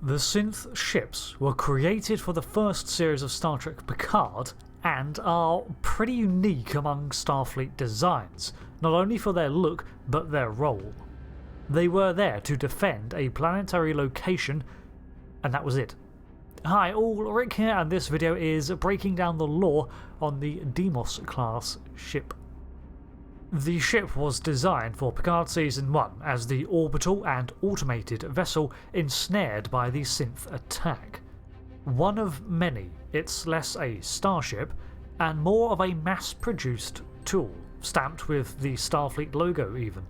The Synth ships were created for the first series of Star Trek Picard and are pretty unique among Starfleet designs, not only for their look but their role. They were there to defend a planetary location, and that was it. Hi all, Rick here, and this video is breaking down the lore on the Deimos Class ship. The ship was designed for Picard Season 1 as the orbital and automated vessel ensnared by the Synth Attack. One of many, it's less a starship and more of a mass-produced tool, stamped with the Starfleet logo even.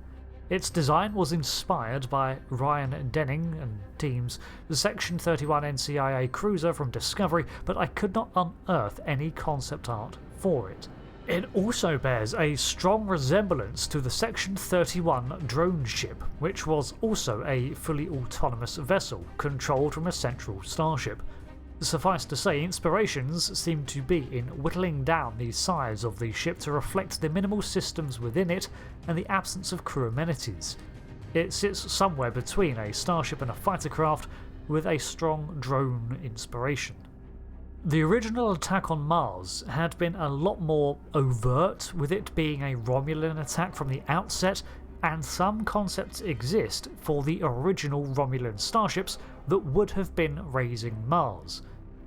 Its design was inspired by Ryan Denning and team's Section 31 NCIA cruiser from Discovery, but I could not unearth any concept art for it. It also bears a strong resemblance to the Section 31 drone ship, which was also a fully autonomous vessel controlled from a central starship. Suffice to say, inspirations seem to be in whittling down the size of the ship to reflect the minimal systems within it and the absence of crew amenities. It sits somewhere between a starship and a fighter craft, with a strong drone inspiration. The original attack on Mars had been a lot more overt, with it being a Romulan attack from the outset, and some concepts exist for the original Romulan starships that would have been razing Mars.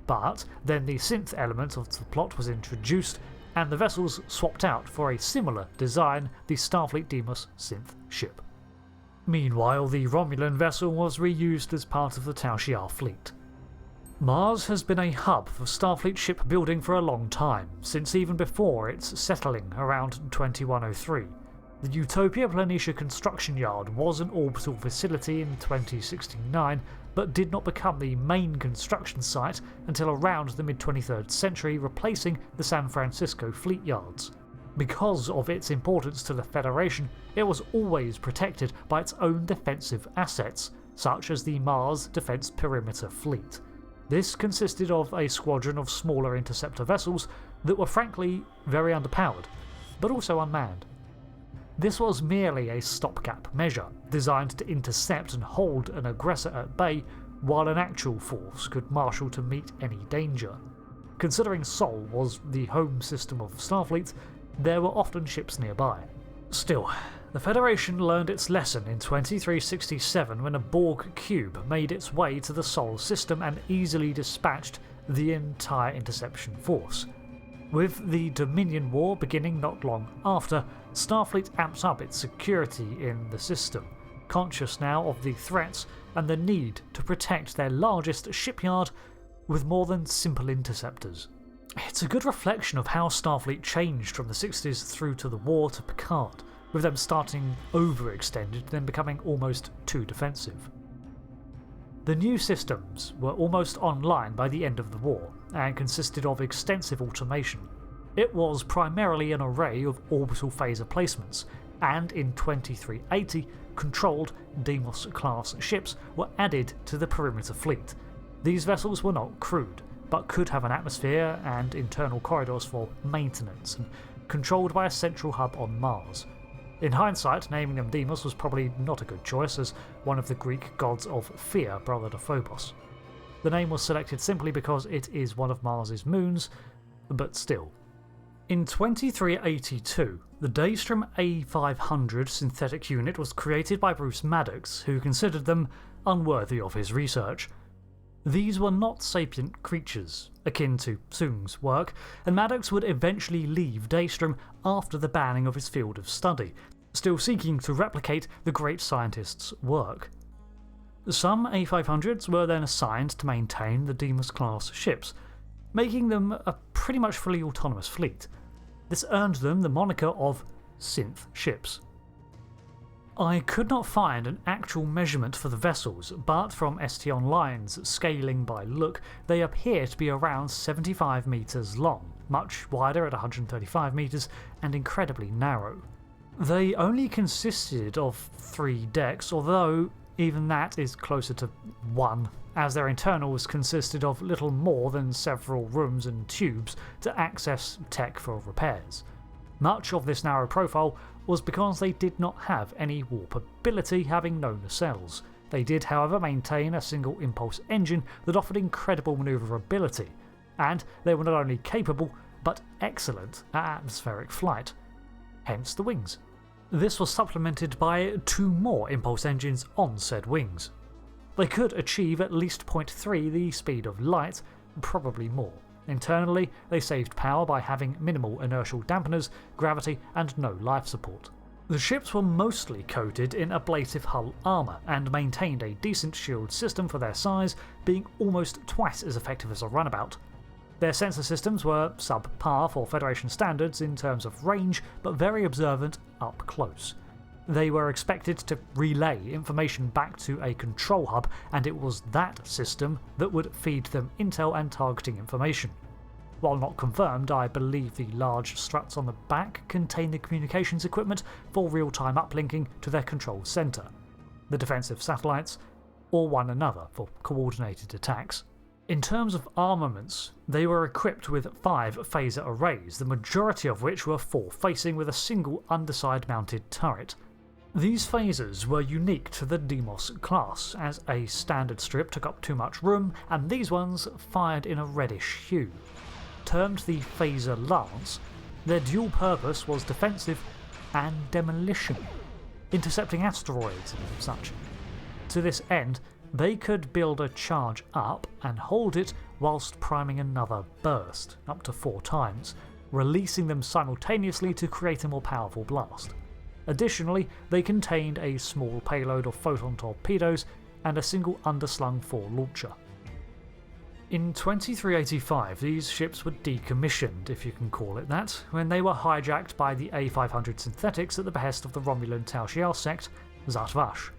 But then the synth element of the plot was introduced, and the vessels swapped out for a similar design, the Starfleet Deimos Synth ship. Meanwhile, the Romulan vessel was reused as part of the Tal Shiar fleet. Mars has been a hub for Starfleet shipbuilding for a long time, since even before its settling around 2103. The Utopia Planitia construction yard was an orbital facility in 2069, but did not become the main construction site until around the mid-23rd century, replacing the San Francisco fleet yards. Because of its importance to the Federation, it was always protected by its own defensive assets, such as the Mars Defense Perimeter Fleet. This consisted of a squadron of smaller interceptor vessels that were frankly very underpowered, but also unmanned. This was merely a stopgap measure, designed to intercept and hold an aggressor at bay while an actual force could marshal to meet any danger. Considering Sol was the home system of Starfleet, there were often ships nearby. Still, the Federation learned its lesson in 2367 when a Borg cube made its way to the Sol system and easily dispatched the entire interception force. With the Dominion War beginning not long after, Starfleet amps up its security in the system, conscious now of the threats and the need to protect their largest shipyard with more than simple interceptors. It's a good reflection of how Starfleet changed from the 60s through to the war to Picard, with them starting overextended, then becoming almost too defensive. The new systems were almost online by the end of the war, and consisted of extensive automation. It was primarily an array of orbital phaser placements, and in 2380, controlled Deimos Class ships were added to the perimeter fleet. These vessels were not crewed, but could have an atmosphere and internal corridors for maintenance, and controlled by a central hub on Mars. In hindsight, naming them Deimos was probably not a good choice, as one of the Greek gods of fear brother to Phobos. The name was selected simply because it is one of Mars's moons, but still. In 2382, the Daystrom A500 synthetic unit was created by Bruce Maddox, who considered them unworthy of his research. These were not sapient creatures, akin to Soong's work, and Maddox would eventually leave Daystrom after the banning of his field of study, still seeking to replicate the great scientist's work. Some A500s were then assigned to maintain the Deimos Class ships, making them a pretty much fully autonomous fleet. This earned them the moniker of Synth ships. I could not find an actual measurement for the vessels, but from ST Online's scaling by look, they appear to be around 75 metres long, much wider at 135 metres, and incredibly narrow. They only consisted of 3 decks, although even that is closer to 1, as their internals consisted of little more than several rooms and tubes to access tech for repairs. Much of this narrow profile was because they did not have any warp ability, having no nacelles. They did, however, maintain a single impulse engine that offered incredible manoeuvrability, and they were not only capable, but excellent at atmospheric flight, hence the wings. This was supplemented by 2 more impulse engines on said wings. They could achieve at least 0.3 the speed of light, probably more. Internally, they saved power by having minimal inertial dampeners, gravity, and no life support. The ships were mostly coated in ablative hull armour and maintained a decent shield system for their size, being almost twice as effective as a runabout. Their sensor systems were subpar for Federation standards in terms of range, but very observant up close. They were expected to relay information back to a control hub, and it was that system that would feed them intel and targeting information. While not confirmed, I believe the large struts on the back contain the communications equipment for real-time uplinking to their control centre, the defensive satellites, or one another for coordinated attacks. In terms of armaments, they were equipped with 5 phaser arrays, the majority of which were forward-facing with a single underside-mounted turret. These phasers were unique to the Deimos class, as a standard strip took up too much room, and these ones fired in a reddish hue. Termed the Phaser Lance, their dual purpose was defensive and demolition, intercepting asteroids and such. To this end, they could build a charge up and hold it whilst priming another burst, up to 4 times, releasing them simultaneously to create a more powerful blast. Additionally, they contained a small payload of photon torpedoes and a single underslung 4 launcher. In 2385, these ships were decommissioned, if you can call it that, when they were hijacked by the A500 synthetics at the behest of the Romulan Tal Shiar sect, Zhat Vash.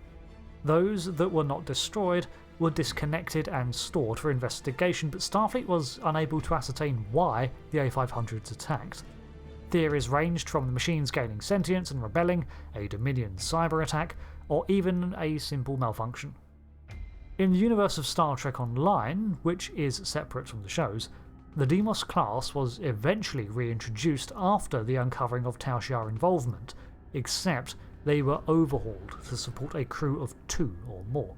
Those that were not destroyed were disconnected and stored for investigation, but Starfleet was unable to ascertain why the A500s attacked. Theories ranged from the machines gaining sentience and rebelling, a Dominion cyber attack, or even a simple malfunction. In the universe of Star Trek Online, which is separate from the shows, the Deimos class was eventually reintroduced after the uncovering of Tal Shiar involvement, except they were overhauled to support a crew of 2 or more.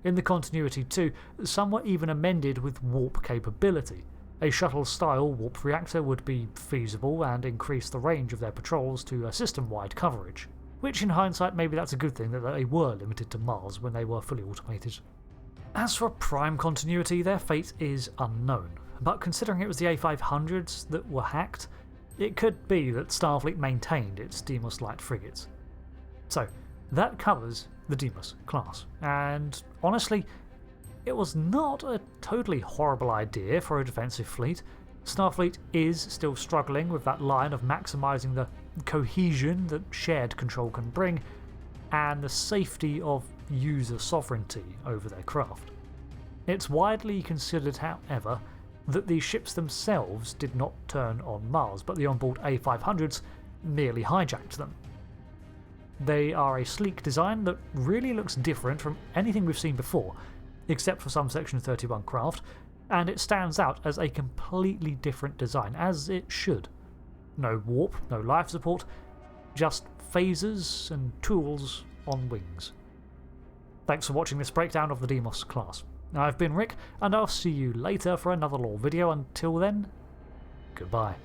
In the continuity too, some were even amended with warp capability. A shuttle-style warp reactor would be feasible and increase the range of their patrols to a system-wide coverage, which in hindsight maybe that's a good thing that they were limited to Mars when they were fully automated. As for Prime continuity, their fate is unknown, but considering it was the A500s that were hacked, it could be that Starfleet maintained its Deimos light frigates. So, that covers the Deimos class, and honestly, it was not a totally horrible idea for a defensive fleet. Starfleet is still struggling with that line of maximising the cohesion that shared control can bring, and the safety of user sovereignty over their craft. It's widely considered, however, that the ships themselves did not turn on Mars, but the onboard A500s merely hijacked them. They are a sleek design that really looks different from anything we've seen before, except for some Section 31 craft, and it stands out as a completely different design, as it should. No warp, no life support, just phasers and tools on wings. Thanks for watching this breakdown of the Deimos class. I've been Rick, and I'll see you later for another lore video. Until then, goodbye.